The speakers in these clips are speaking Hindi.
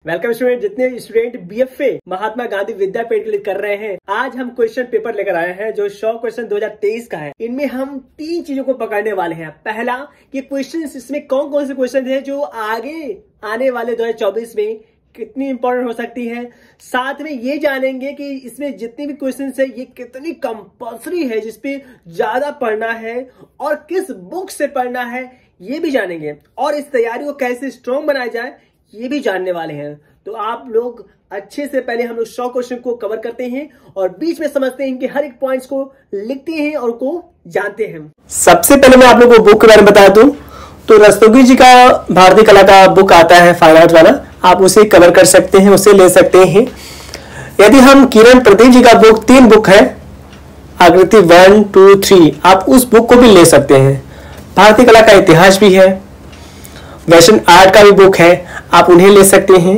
वेलकम स्टूडेंट, जितने स्टूडेंट बीएफए महात्मा गांधी विद्यापीठ के लिए कर रहे हैं, आज हम क्वेश्चन पेपर लेकर आए हैं जो 100 क्वेश्चन 2023 का है। इनमें हम 3 चीजों को पकड़ने वाले हैं। पहला, ये क्वेश्चन इसमें कौन कौन से क्वेश्चन हैं जो आगे आने वाले 2024 में कितनी इंपॉर्टेंट हो सकती है। साथ में ये जानेंगे कि इसमें जितने भी क्वेश्चन है ये कितनी कंपल्सरी है, जिसपे ज्यादा पढ़ना है और किस बुक से पढ़ना है ये भी जानेंगे, और इस तैयारी को कैसे स्ट्रॉन्ग बनाया जाए ये भी जानने वाले हैं। तो आप लोग अच्छे से पहले हम लोग 100 क्वेश्चन को कवर करते हैं और बीच में समझते हैं, इनके हर एक पॉइंट्स को लिखते हैं और को जानते हैं। सबसे पहले मैं आप लोगों को बुक के बारे में बता दूं तो रस्तोगी जी का भारतीय कला का बुक आता है फाइन आर्ट वाला, आप उसे कवर कर सकते हैं, उसे ले सकते हैं। यदि हम किरण प्रदीप जी का बुक 3 बुक है, आकृति 1, 2, 3, आप उस बुक को भी ले सकते हैं। भारतीय कला का इतिहास भी है, वेस्टर्न आर्ट का भी बुक है, आप उन्हें ले सकते हैं।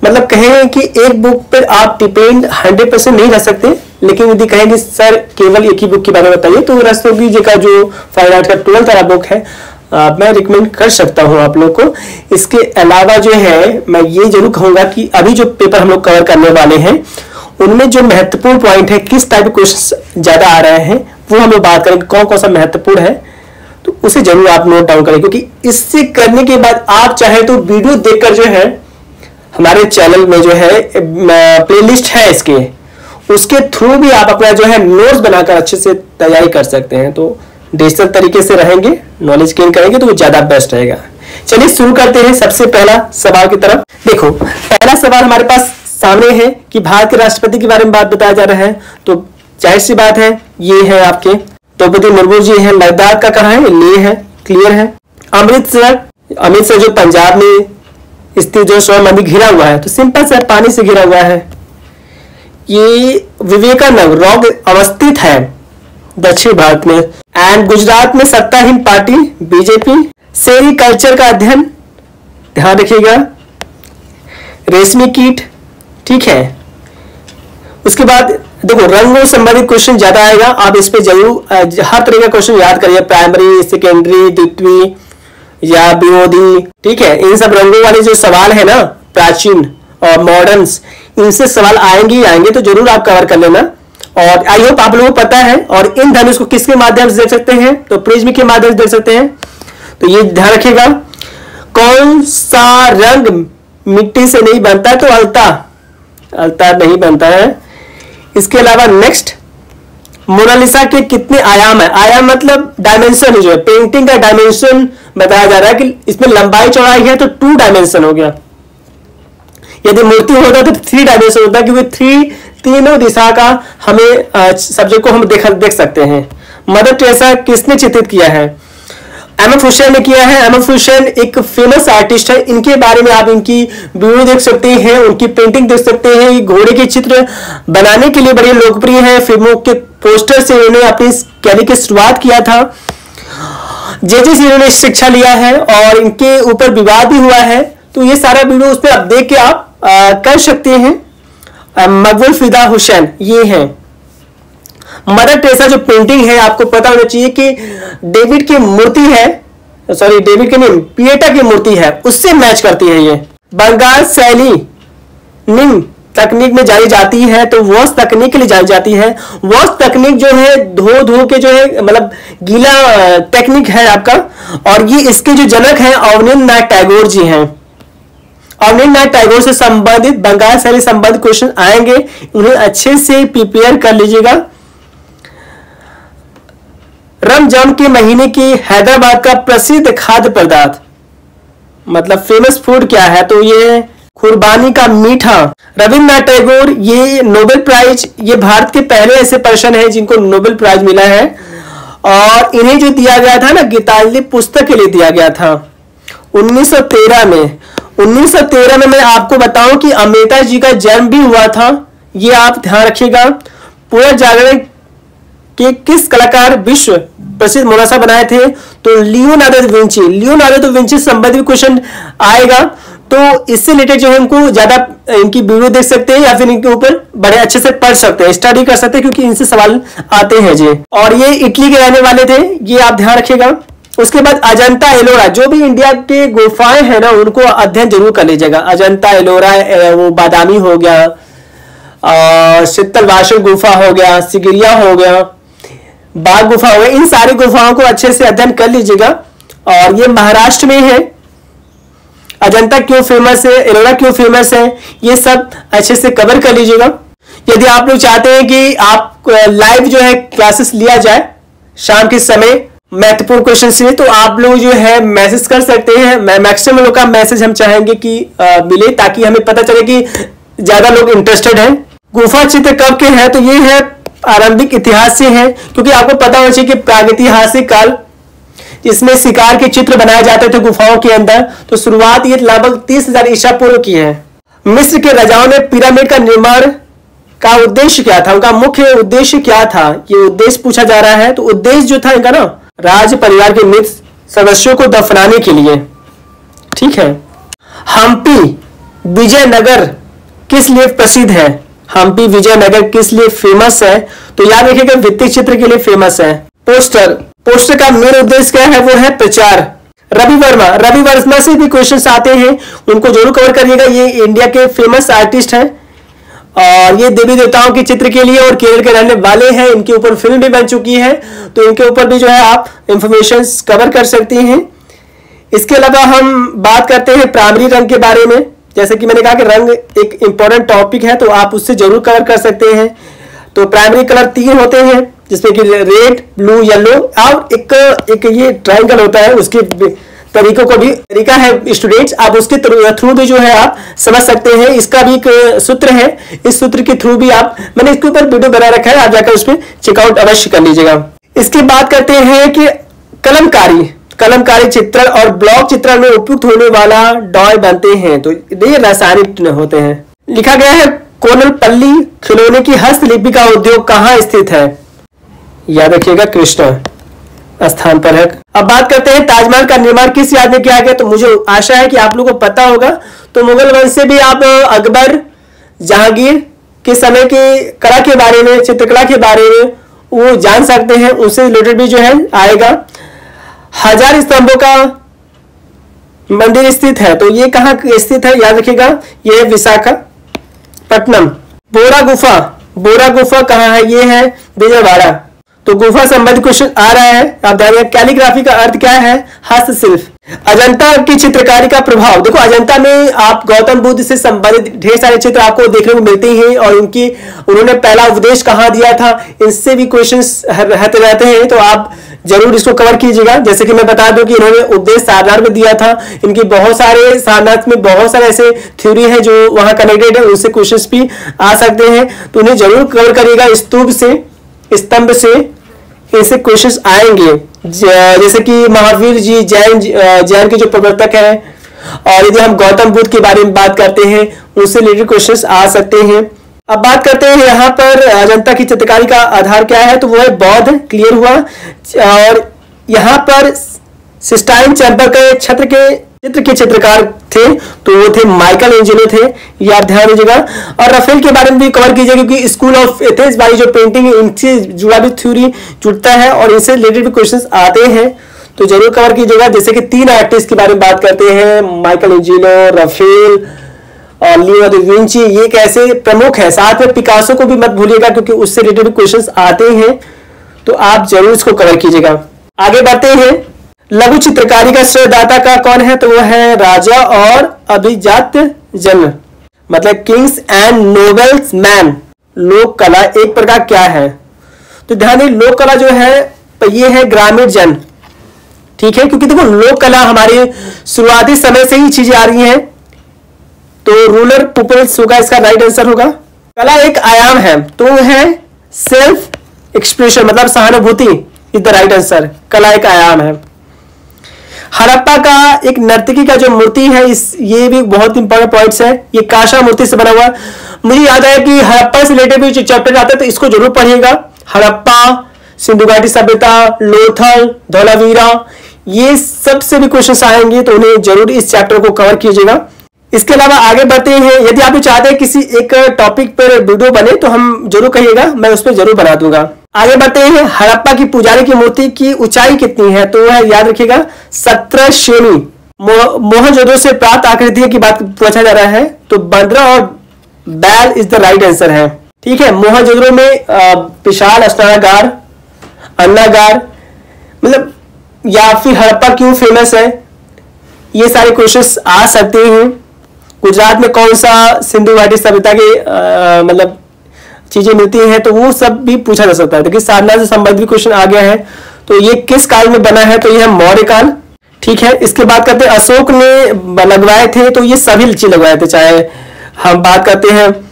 मतलब कहें कि एक बुक पर आप डिपेंड 100% नहीं रह सकते, लेकिन यदि कहें कि सर केवल एक ही बुक के बारे में बताइए तो रस्तोगी जी का जो फाइन आर्ट का 12th वाला बुक है मैं रिकमेंड कर सकता हूं आप लोग को। इसके अलावा जो है मैं ये जरूर कहूंगा कि अभी जो पेपर हम लोग कवर करने वाले हैं उनमें जो महत्वपूर्ण पॉइंट है, किस टाइप के क्वेश्चन ज्यादा आ रहे हैं वो हम लोग बात करेंगे, कौन कौन सा महत्वपूर्ण है तो उसे जरूर आप नोट डाउन करें। क्योंकि इससे करने के बाद आप चाहे तो वीडियो देखकर जो है हमारे चैनल में जो है प्लेलिस्ट है इसके, उसके थ्रू भी आप अपना जो है नोट्स बनाकर अच्छे से तैयारी कर सकते हैं। तो डिजिटल तरीके से रहेंगे, नॉलेज गेन करेंगे तो वो ज्यादा बेस्ट रहेगा। चलिए शुरू करते हैं सबसे पहला सवाल की तरफ। देखो पहला सवाल हमारे पास सामने है कि भारत के राष्ट्रपति के बारे में बात बताया जा रहा है, तो जाहिर सी बात है ये है आपके द्रौपदी मुर्मू जी है। लद्दाख का कहाँ है, ले है, क्लियर है। अमृतसर जो पंजाब में स्थित जो स्वर्ण मंदिर घिरा हुआ है, तो सिंपल से पानी से घिरा हुआ है। ये विवेकानंद रॉक अवस्थित है दक्षिण भारत में। एंड गुजरात में सत्ताहीन पार्टी बीजेपी। सेरी कल्चर का अध्ययन, ध्यान रखिएगा। रेशमी कीट, ठीक है। उसके बाद देखो रंगों से संबंधित क्वेश्चन ज्यादा आएगा, आप इस पे जरूर हर तरह का क्वेश्चन याद करिए, प्राइमरी, सेकेंडरी, द्वितीय या विरोधी, ठीक है। इन सब रंगों वाले जो सवाल है ना, प्राचीन और मॉडर्न्स, इनसे सवाल आएंगे ही आएंगे, तो जरूर आप कवर कर लेना। और आई होप आप लोगों को पता है। और इन धनुष को किसके माध्यम से देख सकते हैं, तो प्रिज्म के माध्यम से देख सकते हैं, तो ये ध्यान रखिएगा। कौन सा रंग मिट्टी से नहीं बनता, तो अलता नहीं बनता है। इसके अलावा नेक्स्ट, मोनालिसा के कितने आयाम है। आयाम मतलब डायमेंशन, जो है पेंटिंग का डायमेंशन बताया जा रहा है कि इसमें लंबाई चौड़ाई है तो 2 डायमेंशन हो गया। यदि मूर्ति होता तो 3 डायमेंशन होता, क्योंकि तीनों दिशा का हमें सब्जेक्ट को हम देख सकते हैं। मदर टेरेसा किसने चित्रित किया है, एम.एफ. हुसैन ने किया है। एम.एफ. हुसैन एक फेमस आर्टिस्ट है, इनके बारे में आप इनकी वीडियो देख सकते हैं, उनकी पेंटिंग देख सकते हैं। घोड़े के चित्र बनाने के लिए बड़े लोकप्रिय है, फिल्मों के पोस्टर से उन्होंने अपनी कैरियर की शुरुआत किया था। जे.जे. से इन्होंने शिक्षा लिया है और इनके ऊपर विवाद भी हुआ है, तो ये सारा वीडियो उस पर आप देख के आप कर सकते हैं। मकबूल फिदा हुसैन ये है। मदर टेरेसा जो पेंटिंग है, आपको पता होना चाहिए कि डेविड की मूर्ति है, सॉरी डेविड की नहीं, पिएटा की मूर्ति है, उससे मैच करती है ये। बंगाल शैली निम्न तकनीक में जानी जाती है, तो वॉश तकनीक के लिए जानी जाती है। वॉश तकनीक जो है धो के जो है मतलब गीला टेक्निक है आपका, और ये इसके जो जनक है अवनींद्रनाथ टैगोर जी हैं। अवनींद्रनाथ टैगोर से संबंधित बंगाल शैली संबंधित क्वेश्चन आएंगे, उन्हें अच्छे से प्रिपेयर कर लीजिएगा। रमजान के महीने की हैदराबाद का प्रसिद्ध खाद्य पदार्थ, मतलब फेमस फूड क्या है, तो ये कुर्बानी का मीठा। रविंद्रनाथ टैगोर ये नोबेल प्राइज, ये भारत के पहले ऐसे पर्सन है जिनको नोबेल प्राइज मिला है, और इन्हें जो दिया गया था ना गीतांजलि पुस्तक के लिए दिया गया था 1913 में। 1913 में मैं आपको बताऊं कि अमृता जी का जन्म भी हुआ था, ये आप ध्यान रखिएगा। पूरा जागरण के किस कलाकार विश्व प्रसिद्ध मोनालिसा बनाए थे, तो Leonardo da Vinci. Leonardo da Vinci संबंधित क्वेश्चन आएगा, तो इससे रिलेटेड जो है हमको ज्यादा इनकी वीडियो देख सकते हैं या फिर इनके ऊपर बड़े अच्छे से पढ़ सकते हैं, स्टडी कर सकते हैं, क्योंकि इनसे सवाल आते हैं जी। और ये इटली के रहने वाले थे, ये आप ध्यान रखिएगा। उसके बाद अजंता एलोरा, जो भी इंडिया के गुफाएं हैं ना उनको अध्ययन जरूर कर लीजिएगा। अजंता एलोरा, वो बादामी हो गया, शीतल वाशन गुफा हो गया, सिगिरिया हो गया, बाघ गुफा हो गया, इन सारी गुफाओं को अच्छे से अध्ययन कर लीजिएगा। और ये महाराष्ट्र में है। अजंता क्यों फेमस है, एलोरा क्यों फेमस है, ये सब अच्छे से कवर कर लीजिएगा। यदि आप लोग चाहते हैं कि आप लाइव जो है क्लासेस लिया जाए शाम के समय महत्वपूर्ण क्वेश्चन से, तो आप लोग जो है मैसेज कर सकते हैं। मैक्सिमम लोग का मैसेज हम चाहेंगे कि मिले, ताकि हमें पता चले कि ज्यादा लोग इंटरेस्टेड हैं। गुफा चित्र कब के हैं, तो ये है आरंभिक इतिहास से है, क्योंकि आपको पता होना चाहिए कि प्रागैतिहासिक काल इसमें शिकार के चित्र बनाए जाते थे गुफाओं के अंदर, तो शुरुआत ये लगभग 30,000 ईसा पूर्व की है। मिस्र के राजाओं ने पिरामिड का निर्माण का उद्देश्य क्या था, उनका मुख्य उद्देश्य क्या था, ये उद्देश्य पूछा जा रहा है। तो उद्देश्य जो था इनका ना, राज परिवार के मृत सदस्यों को दफनाने के लिए, ठीक है। हम्पी विजयनगर किस लिए प्रसिद्ध है, हम्पी विजयनगर किस लिए फेमस है, तो याद रखिएगा भित्ति चित्र के लिए फेमस है। पोस्टर का मेन उद्देश्य क्या है, वो है प्रचार। रवि वर्मा से भी क्वेश्चंस आते हैं, उनको जरूर कवर करिएगा। ये इंडिया के फेमस आर्टिस्ट हैं और ये देवी देवताओं के चित्र के लिए और केरल के रहने वाले हैं। इनके ऊपर फिल्म भी बन चुकी है, तो इनके ऊपर भी जो है आप इंफॉर्मेशन कवर कर सकते हैं। इसके अलावा हम बात करते हैं प्राइमरी रंग के बारे में। जैसे कि मैंने कहा कि रंग एक इंपॉर्टेंट टॉपिक है, तो आप उससे जरूर कवर कर सकते हैं। तो प्राइमरी कलर 3 होते हैं, जिसमें कि रेड, ब्लू, येलो और एक ये ट्रायंगल होता है। उसके तरीकों को भी तरीका है स्टूडेंट्स, आप उसके थ्रू भी जो है आप समझ सकते हैं। इसका भी एक सूत्र है, इस सूत्र के थ्रू भी आप, मैंने इसके ऊपर वीडियो बना रखा है, आप जाकर उस पर चेकआउट अवश्य कर लीजिएगा। इसकी बात करते हैं कि कलमकारी चित्रण और ब्लॉक चित्रण में उपयुक्त होने वाला डॉय बनते हैं, तो ये रासायनिक होते हैं। लिखा गया है कोनलपल्ली खिलौने की हस्तलिपि का उद्योग कहाँ स्थित है, याद रखिएगा कृष्णा स्थान पर है। अब बात करते हैं ताजमहल का निर्माण किस याद में किया गया, तो मुझे आशा है कि आप लोगों को पता होगा। तो मुगल वंश से भी आप अकबर, जहांगीर के समय की कला के बारे में, चित्रकला के बारे में वो जान सकते हैं, उससे रिलेटेड भी जो है आएगा। 1000 स्तंभों का मंदिर स्थित है, तो ये कहाँ स्थित है, याद रखिएगा, ये है विशाखापट्टनम। बोरा गुफा कहाँ है, ये है विजयवाड़ा। तो गुफा संबंधित क्वेश्चन आ रहा है, आप ध्यान। कैलीग्राफी का अर्थ क्या है, हस्तशिल्प। अजंता की चित्रकारी का प्रभाव, देखो अजंता में आप गौतम बुद्ध से संबंधित ढेर सारे चित्र आपको देखने को मिलते हैं, और उन्होंने पहला उपदेश कहाँ दिया था, इससे भी क्वेश्चंस रहते हैं, तो आप जरूर इसको कवर कीजिएगा। जैसे कि मैं बता दूं कि इन्होंने उपदेश सारनाथ में दिया था। इनकी बहुत सारे सारनाथ में बहुत सारे ऐसे थ्योरी है जो वहां कनेक्टेड है, उससे क्वेश्चंस भी आ सकते हैं, तो उन्हें जरूर कवर करिएगा। स्तंभ से ऐसे क्वेश्चंस आएंगे, जैसे कि महावीर जी जैन के जो प्रवर्तक हैं, और यदि हम गौतम बुद्ध के बारे में बात करते हैं, उससे रिलेटेड क्वेश्चंस आ सकते हैं। अब बात करते हैं यहाँ पर अजंता की चित्रकारी का आधार क्या है, तो वो है बौद्ध, क्लियर हुआ। और यहाँ पर सिस्टाइन चैम्बर के चित्र के चित्रकार थे, तो वो थे माइकल एंजेलो थे, ये आप ध्यान दीजिएगा। और राफेल के बारे में भी कवर कीजिएगा, क्योंकि स्कूल ऑफ एथेंस वाली जो पेंटिंग है, इनसे जुड़ा भी थ्योरी जुड़ता है और इनसे रिलेटेड भी क्वेश्चंस आते हैं, तो जरूर कवर कीजिएगा। जैसे कि 3 आर्टिस्ट के बारे में बात करते हैं, माइकल एंजेलो, राफेल और लियोनार्डो दा विंची, ये कैसे प्रमुख है। साथ में पिकासो को भी मत भूलिएगा, क्योंकि उससे रिलेटेड क्वेश्चंस आते हैं, तो आप जरूर इसको कवर कीजिएगा। आगे बढ़ते हैं। लघु चित्रकारी का श्रेयदाता का कौन है, तो वो है राजा और अभिजात जन, मतलब किंग्स एंड नोबल्स मैन। लोक कला एक प्रकार क्या है, तो ध्यान दें, लोक कला जो है तो ये है ग्रामीण जन, ठीक है। क्योंकि देखो लोक कला हमारे शुरुआती समय से ही चीजें आ रही हैं, तो रूरल पीपल्स होगा इसका राइट आंसर होगा। कला एक आयाम है, तो वो है सेल्फ एक्सप्रेशन, मतलब सहानुभूति इज द राइट आंसर। कला एक आयाम है। हड़प्पा का एक नर्तकी का जो मूर्ति है, ये भी बहुत इंपॉर्टेंट पॉइंट्स है। ये काशा मूर्ति से बना हुआ। मुझे याद आया कि हड़प्पा से रिलेटेड भी जो चैप्टर आता है, तो इसको जरूर पढ़िएगा। हड़प्पा, सिंधु घाटी सभ्यता, लोथल, धौलावीरा, ये सबसे भी क्वेश्चन आएंगे, तो उन्हें जरूर इस चैप्टर को कवर कीजिएगा। इसके अलावा आगे बढ़ते हैं। यदि आप चाहते हैं किसी एक टॉपिक पर वीडियो बने, तो हम जरूर कहिएगा, मैं उस पर जरूर बना दूंगा। आगे बढ़ते हैं, हड़प्पा की पुजारी की मूर्ति की ऊंचाई कितनी है? तो वह याद रखिएगा 17 श्रेणी। मोहनजोदड़ो से प्राप्त आकृति की बात पूछा जा रहा है, तो बंदरा और बैल इज द राइट आंसर है। ठीक है, मोहनजोदड़ो में विशाल स्नानागार, अन्नागार, मतलब या फिर हड़प्पा क्यों फेमस है, ये सारे क्वेश्चंस आ सकते हैं। गुजरात में कौन सा सिंधु घाटी सभ्यता के मतलब चीजें मिलती हैं, तो वो सब भी पूछा जा सकता है। देखिए सारनाथ से संबंधित भी क्वेश्चन आ गया है, तो ये किस काल में बना है? तो ये है मौर्य काल। ठीक है, इसके बाद करते हैं अशोक ने लगवाए थे, तो ये सभी चीज लगवाए थे। चाहे हम बात करते हैं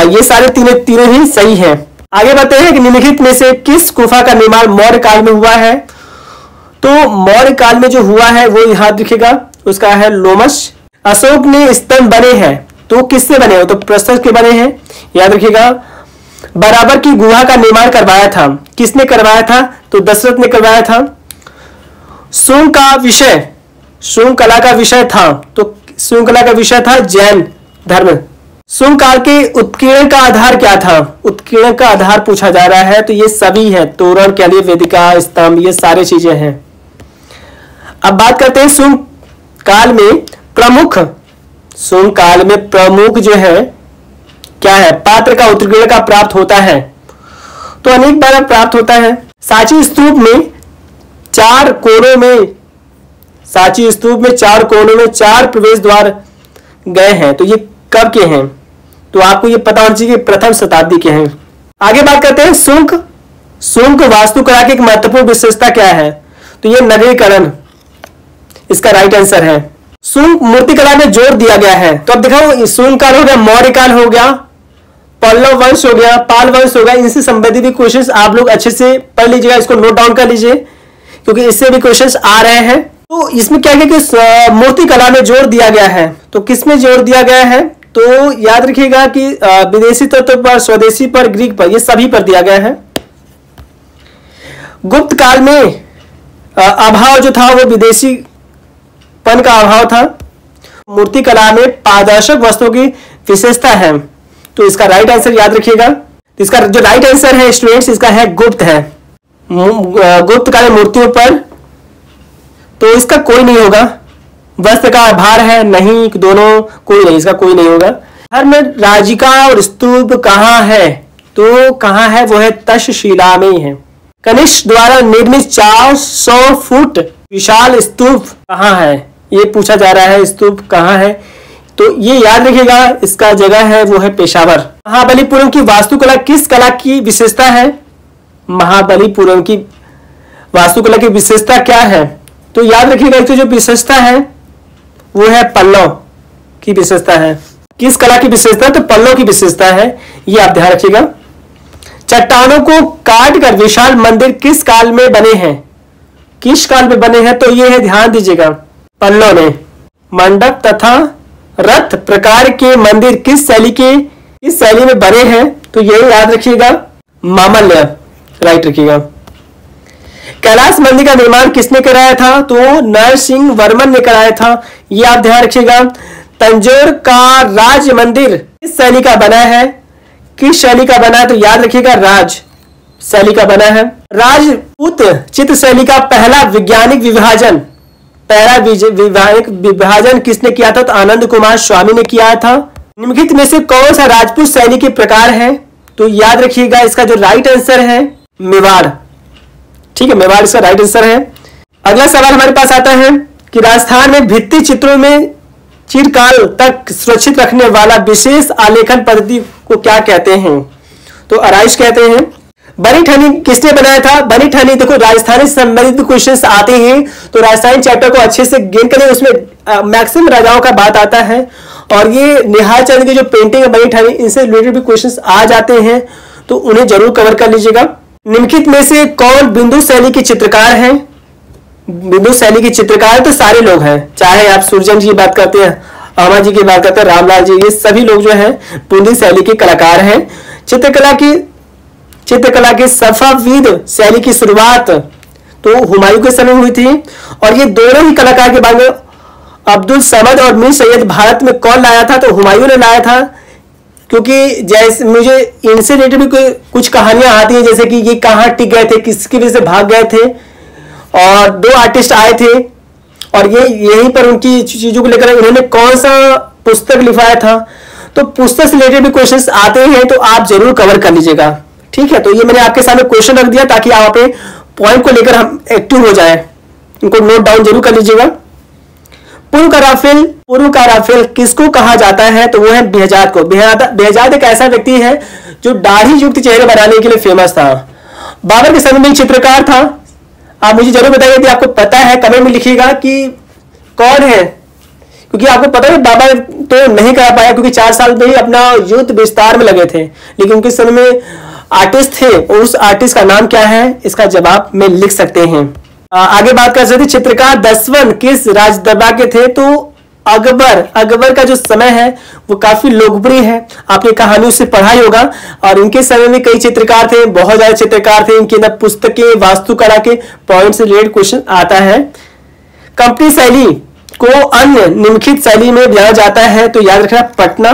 ये सारे तीनों ही सही हैं। आगे बढ़ते हैं कि निम्नलिखित में से किस गुफा का निर्माण मौर्य काल में हुआ है? तो मौर्य काल में जो हुआ है वो याद रखिएगा, उसका है लोमश। अशोक ने स्तंभ बने हैं, तो किससे बने हो? तो प्रस्तर के बने हैं, याद रखिएगा। बराबर की गुहा का निर्माण करवाया था, किसने करवाया था? तो दशरथ ने करवाया था। शुंग का विषय, शुंग कला का विषय था, तो शुंग कला का विषय था जैन धर्म। शुंग काल के उत्कीर्ण का आधार क्या था? उत्कीर्ण का आधार पूछा जा रहा है, तो ये सभी है, तोरण, के लिए वेदिका, स्तंभ, ये सारी चीजें हैं। अब बात करते हैं शुंग काल में प्रमुख, शुंग काल में प्रमुख जो है क्या है? पात्र का उत्कीर्ण का प्राप्त होता है, तो अनेक बार प्राप्त होता है। सांची स्तूप में 4 कोनों में, सांची स्तूप में 4 कोनों में 4 प्रवेश द्वार गए हैं, तो ये कब के हैं? तो आपको ये पता होना चाहिए कि प्रथम शताब्दी के हैं। आगे बात करते हैं शुंग, शुंग वास्तुकला की एक महत्वपूर्ण विशेषता क्या है? तो ये नगरीकरण इसका राइट आंसर है। शुंग मूर्तिकला में जोर दिया गया है, तो अब दिखाओ शुंग काल हो गया, मौर्य काल हो गया, पल्लव वंश हो गया, पाल वंश हो गया, इनसे संबंधित भी क्वेश्चंस आप लोग अच्छे से पढ़ लीजिएगा, इसको नोट डाउन कर लीजिए क्योंकि इससे भी क्वेश्चंस आ रहे हैं। तो इसमें क्या है कि मूर्तिकला में जोर दिया गया है, तो किसमें जोर दिया गया है? तो याद रखिएगा कि विदेशी तत्व पर, स्वदेशी पर, ग्रीक पर, ये सभी पर दिया गया है। गुप्त काल में अभाव जो था वो विदेशीपन का अभाव था। मूर्तिकला में पारदर्शक वस्तुओं की विशेषता है, तो इसका राइट आंसर याद रखिएगा। इसका जो राइट आंसर है स्टूडेंट्स, इसका है गुप्त है। गुप्त काल मूर्तियों पर तो इसका कोई नहीं होगा। वस्त्र का भार है, नहीं, दोनों कोई नहीं, इसका कोई नहीं होगा। धर्म राजिका और स्तूप कहाँ है? तो कहाँ है? वो है तक्षशिला में है। कनिष्क द्वारा निर्मित 400 फुट विशाल स्तूप कहाँ है? ये पूछा जा रहा है, स्तूप कहाँ है? तो ये याद रखिएगा, इसका जगह है वो है पेशावर। महाबलीपुरम की वास्तुकला किस कला की विशेषता है? महाबलीपुरम की वास्तुकला की विशेषता क्या है? तो याद रखिएगा, इसकी जो विशेषता है वो है पल्लव की विशेषता है। किस कला की विशेषता? तो पल्लव की विशेषता है, ये आप ध्यान रखिएगा। चट्टानों को काटकर विशाल मंदिर किस काल में बने हैं? किस काल में बने हैं? तो ये है, ध्यान दीजिएगा, पल्लव ने। मंडप तथा रथ प्रकार के मंदिर किस शैली में बने हैं? तो ये याद रखिएगा, मामल्य, राइट रखिएगा। कैलाश मंदिर का निर्माण किसने कराया था? तो नरसिंह वर्मन ने कराया था, ये आप ध्यान रखिएगा। तंजौर का राज मंदिर किस शैली का बना है? किस शैली का बना है? तो याद रखिएगा, राज शैली का बना है। राजपूत चित्र शैली का पहला वैज्ञानिक विभाजन किसने किया था? तो आनंद कुमार स्वामी ने किया था। निम्नलिखित में से कौन सा राजपूत शैली के प्रकार है? तो याद रखिएगा, इसका जो राइट आंसर है मेवाड़। ठीक है, मेवाड़ इसका राइट आंसर है। अगला सवाल हमारे पास आता है कि राजस्थान में भित्ति चित्रों में चिरकाल तक सुरक्षित रखने वाला विशेष आलेखन पद्धति को क्या कहते हैं? तो आराइश कहते हैं। बनी ठनी किसने बनाया था? बनी ठनी, देखो राजस्थानी से संबंधित क्वेश्चंस आते हैं, तो राजस्थानी चैप्टर को अच्छे से गेन करें, उसमें मैक्सिमम राजाओं का बात आता है, और ये निहाल चंद की जो पेंटिंग है बनी ठनी, इनसे रिलेटेड भी क्वेश्चंस आ जाते हैं, तो उन्हें जरूर कवर कर लीजिएगा। निम्नलिखित में से कौन बिंदु शैली के चित्रकार हैं? बिंदु शैली के चित्रकार तो सारे लोग हैं, चाहे आप सूर्यजन जी की बात करते हैं, आमा जी की बात करते हैं, रामलाल जी, ये सभी लोग जो हैं बिंदु शैली के कलाकार हैं। चित्रकला की सफाविद शैली की शुरुआत तो हुमायूं के समय हुई थी, और ये दोनों ही कलाकार के बारे में अब्दुल समद और मीर सैयद भारत में कौन लाया था? तो हुमायूं ने लाया था। क्योंकि जैसे मुझे इनसे रिलेटेड भी कुछ कहानियां आती हैं, जैसे कि ये कहाँ टिक गए थे, किसकी वजह से भाग गए थे, और 2 आर्टिस्ट आए थे और ये यहीं पर उनकी चीजों को लेकर उन्होंने कौन सा पुस्तक लिखवाया था। तो पुस्तक से रिलेटेड भी क्वेश्चंस आते हैं, तो आप जरूर कवर कर लीजिएगा। ठीक है, तो ये मैंने आपके सामने क्वेश्चन रख दिया ताकि आप अपने पॉइंट को लेकर हम एक्टिव हो जाए। इनको नोट डाउन जरूर कर लीजिएगा। पूर्व का राफेल किसको कहा जाता है? तो वो है बेहजाद को। बेहजाद एक ऐसा व्यक्ति है जो दाढ़ी युक्त चेहरे बनाने के लिए फेमस था। बाबर के समय में एक चित्रकार था। आप मुझे जरूर बताइए यदि आपको पता है, कमेंट में लिखिएगा कि कौन है, क्योंकि आपको पता है बाबर तो नहीं कर पाया क्योंकि 4 साल में ही अपना युद्ध विस्तार में लगे थे, लेकिन उनके समय में आर्टिस्ट थे और उस आर्टिस्ट का नाम क्या है, इसका जवाब में लिख सकते हैं। आगे बात कर सकते, चित्रकार दसवन किस राज दरबार के थे? तो अकबर का जो समय है वो काफी लोकप्रिय है, आपने कहानियों से पढ़ा ही होगा। और इनके समय में कई चित्रकार थे, बहुत ज्यादा चित्रकार थे। इनके अंदर पुस्तकें, वास्तुकला के पॉइंट से रिलेटेड क्वेश्चन आता है। कंपनी शैली को अन्य निम्नलिखित शैली में जाना जाता है, तो याद रखना पटना।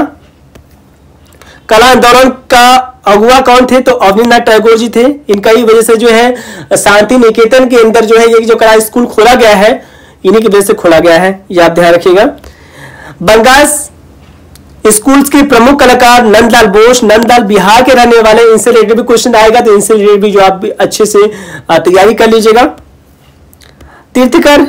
कला आंदोलन का अगुआ कौन थे? तो अवनींद्रनाथ टैगोर जी थे। इनका ही वजह से जो है शांति निकेतन के अंदर जो है ये जो कला स्कूल खोला गया है, इन्हीं की वजह से खोला गया है, ये आप ध्यान रखिएगा। बंगाल स्कूल्स के प्रमुख कलाकार नंदलाल बोस। नंदलाल बिहार के रहने वाले, इनसे रिलेटेड भी क्वेश्चन आएगा, तो इनसे रिलेटेड भी जो आप अच्छे से तैयारी कर लीजिएगा। तीर्थकर,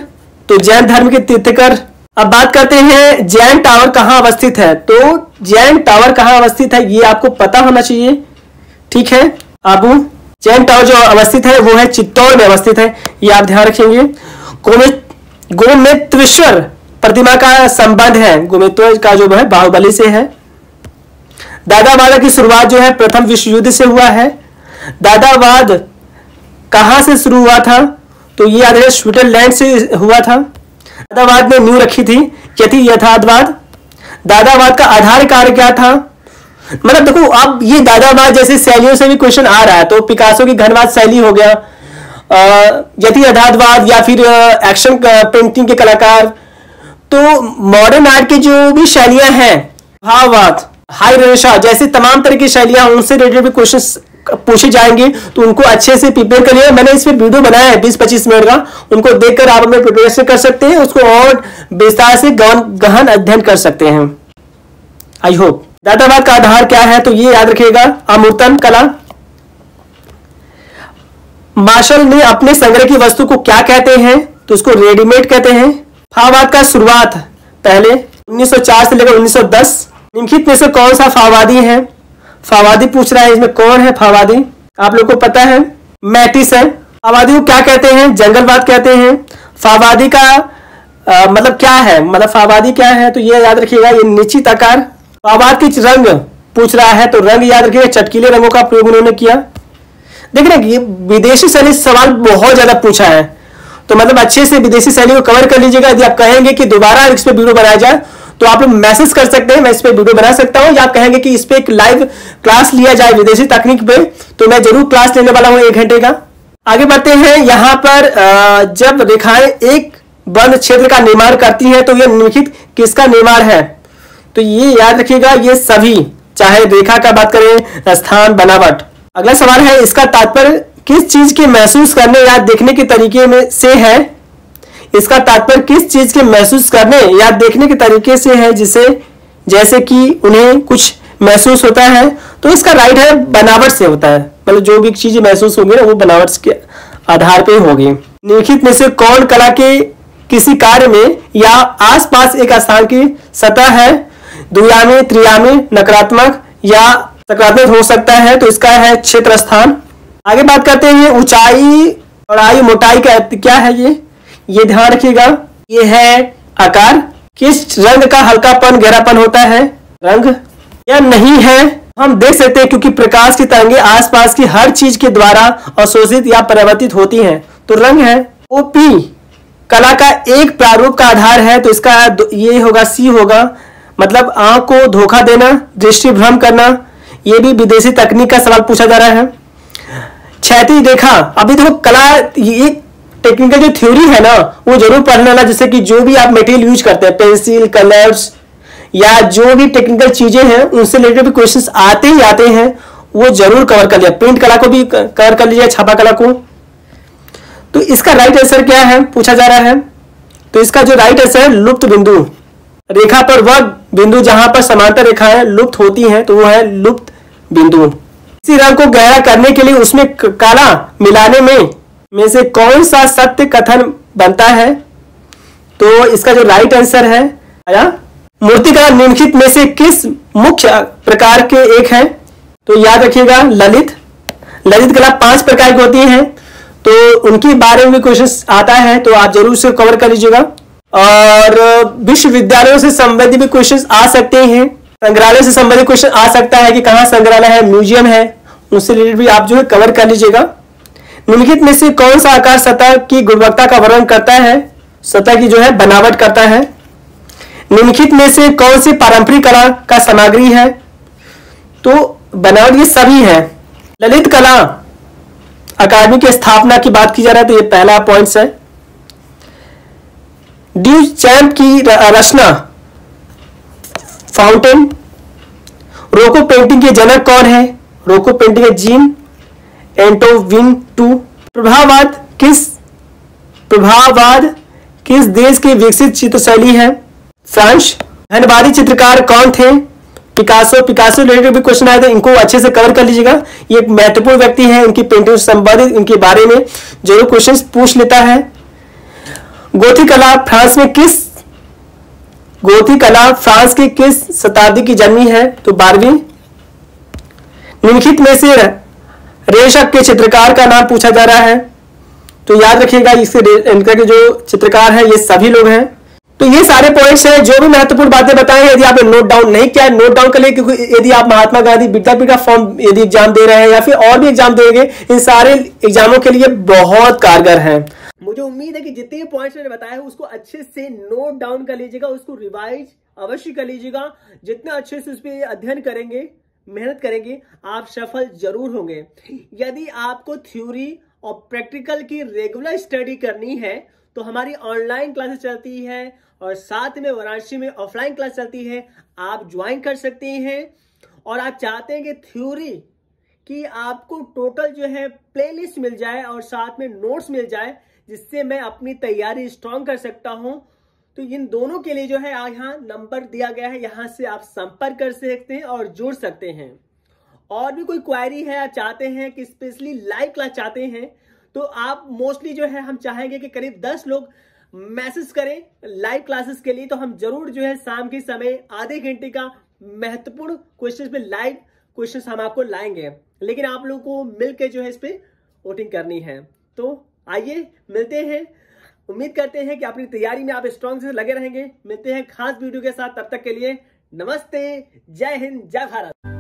तो जैन धर्म के तीर्थकर। अब बात करते हैं जैन टावर कहां अवस्थित है? तो जैन टावर कहां अवस्थित है ये आपको पता होना चाहिए। ठीक है, अब जैन टावर जो अवस्थित है वो है चित्तौड़ में अवस्थित है, ये आप ध्यान रखेंगे। गोमेत्वेश्वर प्रतिमा का संबंध है, गोमेत्व का जो है बाहुबली से है। दादावाद की शुरुआत जो है प्रथम विश्व युद्ध से हुआ है। दादावाद कहां से शुरू हुआ था? तो ये याद है स्विट्जरलैंड से हुआ था। दादावाद ने नींव रखी थी यथार्थवाद। दादावाद का आधार कार्य क्या था? मतलब देखो, अब ये दादावाद जैसे शैलियों से भी क्वेश्चन आ रहा है, तो पिकासो की घनवाद शैली हो गया, यदि यथार्थवाद या फिर एक्शन पेंटिंग के कलाकार। तो मॉडर्न आर्ट की जो भी शैलियां हैं, भाववाद, हाई रेशा जैसे तमाम तरह की शैलियां, उनसे रिलेटेड भी क्वेश्चन पूछे जाएंगे, तो उनको अच्छे से प्रिपेयर करिए। मैंने इस पे वीडियो बनाया है 20-25 मिनट का, उनको देखकर आप अपने प्रिपरेशन कर सकते हैं, उसको और विस्तार से गहन अध्ययन कर सकते हैं। I hope. दादावाद का आधार क्या है? तो ये याद रखिएगा, अमूर्तन कला। मार्शल ने अपने संग्रह की वस्तु को क्या कहते हैं? तो उसको रेडीमेड कहते हैं। फाववाद का शुरुआत पहले 1904 से लेकर 1910। निम्नलिखित में से कौन सा फाववादी है? फाववादी पूछ रहा है, इसमें कौन है फाववादी? आप लोग को पता है, मैटिस है। फाववादी को क्या कहते हैं? जंगलवाद कहते हैं। फाववादी का मतलब क्या है, मतलब फाववादी क्या है? तो ये याद रखिएगा, ये निश्चित आकार। फाववाद के रंग पूछ रहा है, तो रंग याद रखिएगा, चटकीले रंगों का प्रयोग उन्होंने किया। देख रहे ये विदेशी शैली सवाल बहुत ज्यादा पूछा है, तो मतलब अच्छे से विदेशी शैली को कवर कर लीजिएगा। यदि आप कहेंगे कि दोबारा इस पे वीडियो बनाया जाए, तो आप लोग मैसेज कर सकते हैं, मैं इस पे वीडियो बना सकता हूं, या आप कहेंगे कि इस पे एक लाइव क्लास लिया जाए विदेशी तकनीक पे, तो मैं जरूर क्लास लेने वाला हूं 1 घंटे का। आगे बढ़ते हैं। यहाँ पर जब रेखाएं एक बंद क्षेत्र का निर्माण करती हैं, तो यह निम्नलिखित किसका निर्माण है? तो ये याद रखिएगा, ये सभी, चाहे रेखा का बात करें, स्थान, बनावट। अगला सवाल है, इसका तात्पर्य किस चीज के महसूस करने या देखने के तरीके में से है? इसका तात्पर्य किस चीज के महसूस करने या देखने के तरीके से है, जिसे जैसे कि उन्हें कुछ महसूस होता है? तो इसका राइट है, बनावट से होता है। मतलब जो भी चीजें महसूस होंगी ना, वो बनावट के आधार पे होगी। निम्नलिखित में से कौन कला के किसी कार्य में या आसपास एक स्थान की सतह है? द्वियामी, त्रियामी, नकारात्मक या सकारात्मक हो सकता है, तो इसका है क्षेत्र स्थान। आगे बात करते हैं, ऊंचाई, चौड़ाई, मोटाई का क्या है? ये ध्यान रखिएगा, ये है आकार। किस रंग का हल्कापन, गहरापन होता है? रंग या नहीं है, हम देख सकते हैं, क्योंकि प्रकाश की तरंगें आसपास की हर चीज के द्वारा अवशोषित या परावर्तित होती हैं, तो रंग है। ओपी कला का एक प्रारूप का आधार है, तो इसका ये होगा, सी होगा, मतलब आंख को धोखा देना, दृष्टि भ्रम करना। ये भी विदेशी तकनीक का सवाल पूछा जा रहा है। क्षैतिज रेखा, अभी देखो कला, ये टेक्निकल जो थ्योरी है ना, वो जरूर पढ़ने वाला, जैसे कि जो भी आप मटेरियल यूज करते हैं, पेंसिल, कलर्स, या जो भी टेक्निकल चीजें हैं उनसे रिलेटेड भी क्वेश्चंस आते ही आते हैं, वो जरूर कवर कर लिया। प्रिंट कला को भी कवर कर लीजिए, छापा कला को। तो इसका राइट आंसर क्या है पूछा जा रहा है। तो इसका जो राइट आंसर है लुप्त बिंदु। रेखा पर वह बिंदु जहां पर समांतर रेखाएं लुप्त होती हैं तो वो है लुप्त बिंदु। इसी रंग को गहरा करने के लिए उसमें काला मिलाने में से कौन सा सत्य कथन बनता है। तो इसका जो राइट आंसर है आया मूर्तिकला निम्नलिखित में से किस मुख्य प्रकार के एक है। तो याद रखिएगा ललित कला 5 प्रकार की होती है, तो उनके बारे में क्वेश्चन आता है, तो आप जरूर से कवर कर लीजिएगा। और विश्वविद्यालयों से संबंधित भी क्वेश्चन आ सकते हैं, संग्रहालय से संबंधित क्वेश्चन आ सकता है कि कहाँ संग्रहालय है, म्यूजियम है, उससे रिलेटेड भी आप जो है कवर कर लीजिएगा। निम्नलिखित में से कौन सा आकार सतह की गुणवत्ता का वर्णन करता है, सतह की जो है बनावट करता है। निम्नलिखित में से कौन सी पारंपरिक कला का सामग्री है। तो बनावट ये सभी है। ललित कला अकादमी की स्थापना की बात की जा रही है, तो ये पहला पॉइंट है। ड्यूचैम्प की रचना फाउंटेन। रोको पेंटिंग के जनक कौन है। रोको पेंटिंग है जीन एंटोविंटू। प्रभाववाद किस देश की विकसित चित्रशैली है। फ्रांस। धन्यवादी चित्रकार कौन थे। पिकासो रिलेटेड भी क्वेश्चन आए थे, इनको अच्छे से कवर कर लीजिएगा। ये एक महत्वपूर्ण व्यक्ति है, इनकी पेंटिंग से संबंधित इनके बारे में जरूर क्वेश्चन पूछ लेता है। गोथिक कला फ्रांस के किस शताब्दी की जन्मी है। तो 12वीं। निम्नलिखित में से रेशक के चित्रकार का नाम पूछा जा रहा है, तो याद रखिएगा इनका के जो चित्रकार है ये सभी लोग हैं। तो ये सारे पॉइंट्स हैं, जो भी महत्वपूर्ण बातें बताएं, यदि आपने नोट डाउन नहीं किया, नोट डाउन कर लिए, क्योंकि यदि आप महात्मा गांधी विद्यापीठ का फॉर्म यदि एग्जाम दे रहे हैं या फिर और भी एग्जाम देंगे, इन सारे एग्जामों के लिए बहुत कारगर है। मुझे उम्मीद है कि जितने पॉइंट्स मैंने बताए हैं उसको अच्छे से नोट डाउन कर लीजिएगा, उसको रिवाइज अवश्य कर लीजिएगा। जितना अच्छे से उस पर अध्ययन करेंगे, मेहनत करेंगे, आप सफल जरूर होंगे। यदि आपको थ्योरी और प्रैक्टिकल की रेगुलर स्टडी करनी है तो हमारी ऑनलाइन क्लासेस चलती है और साथ में वाराणसी में ऑफलाइन क्लास चलती है, आप ज्वाइन कर सकते हैं। और आप चाहते हैं कि थ्योरी कि आपको टोटल जो है प्लेलिस्ट मिल जाए और साथ में नोट्स मिल जाए, जिससे मैं अपनी तैयारी स्ट्रांग कर सकता हूं, तो इन दोनों के लिए जो है यहाँ नंबर दिया गया है, यहां से आप संपर्क कर सकते हैं और जुड़ सकते हैं। और भी कोई क्वेरी है, आप चाहते हैं कि स्पेशली लाइव क्लास चाहते हैं, तो आप मोस्टली जो है हम चाहेंगे कि करीब 10 लोग मैसेज करें लाइव क्लासेस के लिए, तो हम जरूर जो है शाम के समय आधे घंटे का महत्वपूर्ण क्वेश्चन पे लाइव क्वेश्चन हम आपको लाएंगे। लेकिन आप लोगों को मिलकर जो है इस पे वोटिंग करनी है। तो आइए मिलते हैं, उम्मीद करते हैं कि अपनी तैयारी में आप स्ट्रांग से लगे रहेंगे। मिलते हैं खास वीडियो के साथ, तब तक के लिए नमस्ते, जय हिंद, जय भारत।